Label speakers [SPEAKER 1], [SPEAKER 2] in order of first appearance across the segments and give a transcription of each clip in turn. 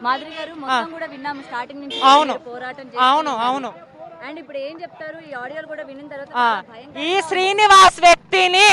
[SPEAKER 1] మాధురి గారు మొత్తం కూడా విన్నాము స్టార్టింగ్ నుంచి
[SPEAKER 2] అవును.
[SPEAKER 1] మీరు పోరాటం
[SPEAKER 2] అవును
[SPEAKER 1] చేస్తున్నారు.
[SPEAKER 2] అవును
[SPEAKER 1] అండ్ ఇప్పుడు ఏం చెప్తారు? ఈ ఆడియోలు కూడా విన్న తర్వాత
[SPEAKER 2] ఆ,
[SPEAKER 1] చాలా భయంకరంగా
[SPEAKER 2] ఈ శ్రీనివాస్ వ్యక్తిని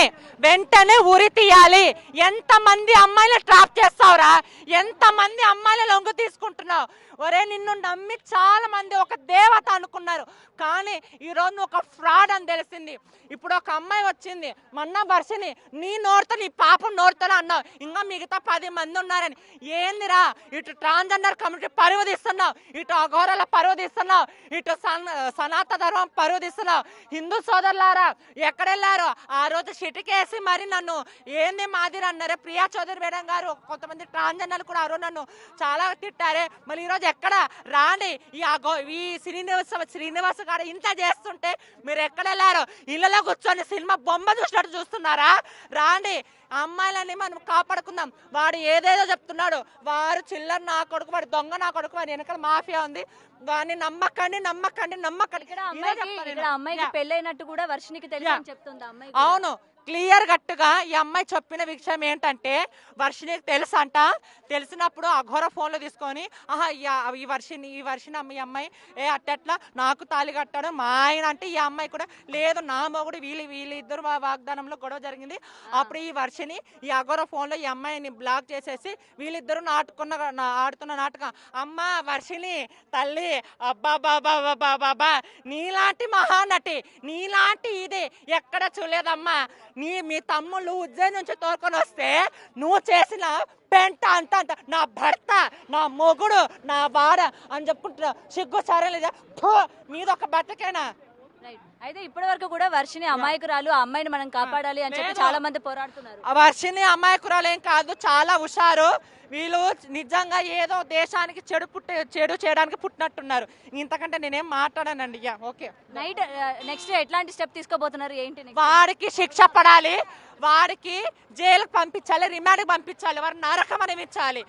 [SPEAKER 2] వెంటనే ఉరి తీయాలి. ఎంతమంది అమ్మాయిలు ట్రాప్ చేస్తావురా, ఎంతమంది అమ్మాయిలు లొంగు తీసుకుంటున్నావు. ఒరే నిన్ను నమ్మి చాలా మంది ఒక దేవత అనుకున్నారు, కానీ ఈరోజు నువ్వు ఒక ఫ్రాడ్ అని తెలిసింది. ఇప్పుడు ఒక అమ్మాయి వచ్చింది మొన్న వర్షని, నీ నోరుతో నీ పాపం నోరుతో అన్నావు, ఇంకా మిగతా 10 మంది ఉన్నారని. ఏందిరా, ఇటు ట్రాన్స్జెండర్ కమ్యూనిటీ పరువు తీస్తున్నావు, ఇటు అఘోరాల పరువు తీస్తున్నావు, ఇటు సనాతన ధర్మం పరువు తీస్తున్నావు. హిందూ సోదరులారా ఎక్కడెళ్ళారో ఆ రోజు షిటికేసి మరి నన్ను ఏంది మాదిరి అన్నారే. ప్రియా చౌదరి మేడం గారు, కొంతమంది ట్రాన్స్జెండర్లు కూడా ఆ రోజు నన్ను చాలా తిట్టారే. మళ్ళీ ఈరోజు ఎక్కడ రాండి, ఈ శ్రీనివాస్ గారు ఇంత చేస్తుంటే మీరు ఎక్కడెళ్ళారో, ఇళ్ళలో కూర్చొని సినిమా బొమ్మ చూసినట్టు చూస్తున్నారా? రాండి, అమ్మాయిలని మనం కాపాడుకుందాం. వాడు ఏదేదో చెప్తున్నాడు, వారు చిల్లర నా కొడుకు, వాడు దొంగ నా కొడుకు, వాడి వెనకాల మాఫియా ఉంది, వాడిని నమ్మకండి నమ్మకండి నమ్మకండి.
[SPEAKER 1] ఇక్కడ అమ్మాయికి పెళ్ళైనట్టు కూడా వర్షినికి తెలుసు అని చెప్తుంది అమ్మాయి.
[SPEAKER 2] అవును, క్లియర్ గట్టుగా ఈ అమ్మాయి చెప్పిన విషయం ఏంటంటే, వర్షినికి తెలుసు అంట. తెలిసినప్పుడు అఘోర ఫోన్లో తీసుకొని, ఆహా ఈ వర్షిని ఈ అమ్మాయి అట్టట్లా నాకు తాళి కట్టాడు మా ఆయన అంటే, ఈ అమ్మాయి కూడా లేదు నా మొగుడు, వీళ్ళిద్దరు వాగ్దానంలో గొడవ జరిగింది. అప్పుడు ఈ వర్షిని ఈ అఘోర ఫోన్లో ఈ అమ్మాయిని బ్లాక్ చేసేసి వీళ్ళిద్దరు ఆడుతున్న నాటకం. అమ్మ వర్షిని తల్లి, అబ్బా బాబా బాబా బాబా, నీలాంటి మహానటి, నీలాంటి ఇది ఎక్కడ చూడలేదమ్మా. మీ తమ్ముళ్ళు ఉజ్జయిని నుంచి తోలుకొని వస్తే నువ్వు చేసిన పెంట అంత నా భర్త, నా మొగుడు, నా వాడ అని చెప్పుకుంటున్నా. సిగ్గు సరే లేదా మీద ఒక బట్టకేనా?
[SPEAKER 1] అయితే ఇప్పటి వరకు కూడా వర్షిని అమాయకురాలు, ఆ అమ్మాయిని మనం కాపాడాలి అని చెప్పి చాలా మంది పోరాడుతున్నారు.
[SPEAKER 2] వర్షిని అమాయకురాలు ఏం కాదు, చాలా హుషారు. వీళ్ళు నిజంగా ఏదో దేశానికి చెడు చేయడానికి పుట్టినట్టున్నారు. ఇంతకంటే నేనేం మాట్లాడానండి. ఓకే,
[SPEAKER 1] నైట్ నెక్స్ట్ ఎట్లాంటి స్టెప్ తీసుకోబోతున్నారు ఏంటి?
[SPEAKER 2] వాడికి శిక్ష పడాలి, వాడికి జైలుకి పంపించాలి, రిమాండ్కి పంపించాలి, వారిని నరకం అనిపించాలి.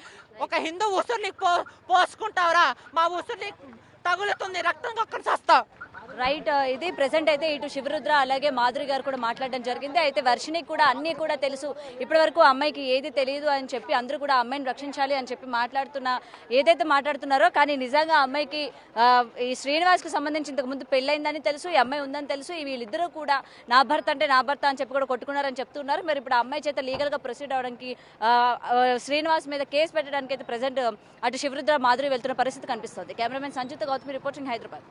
[SPEAKER 2] ఒక హిందూ ఉసురుని పోసుకుంటావురా, మా ఉసురుని తగులుతుంది, రక్తం కొక్కని చేస్తావు.
[SPEAKER 1] రైట్, ఇది ప్రెసెంట్ అయితే ఇటు శివరుద్ర అలాగే మాధురి గారు కూడా మాట్లాడడం జరిగింది. అయితే వర్షినికి కూడా అన్నీ కూడా తెలుసు, ఇప్పటి వరకు అమ్మాయికి ఏది తెలియదు అని చెప్పి అందరూ కూడా అమ్మాయిని రక్షించాలి అని చెప్పి ఏదైతే మాట్లాడుతున్నారో, కానీ నిజంగా అమ్మాయికి ఈ శ్రీనివాస్కి సంబంధించి ఇంతకు ముందు పెళ్ళైందని తెలుసు, ఈ అమ్మాయి ఉందని తెలుసు. వీళ్ళిద్దరూ కూడా నా భర్త అంటే నా భర్త అని చెప్పి కూడా కొట్టుకున్నారని చెప్తున్నారు. మరి ఇప్పుడు అమ్మాయి చేత లీగల్గా ప్రొసీడ్ అవడానికి శ్రీనివాస్ మీద కేసు పెట్టడానికి అయితే ప్రెసెంట్ అటు శివరుద్ర మాధురి వెళ్తున్న పరిస్థితి కనిపిస్తుంది. Cameraman Sanjit Gautami reporting, Hyderabad.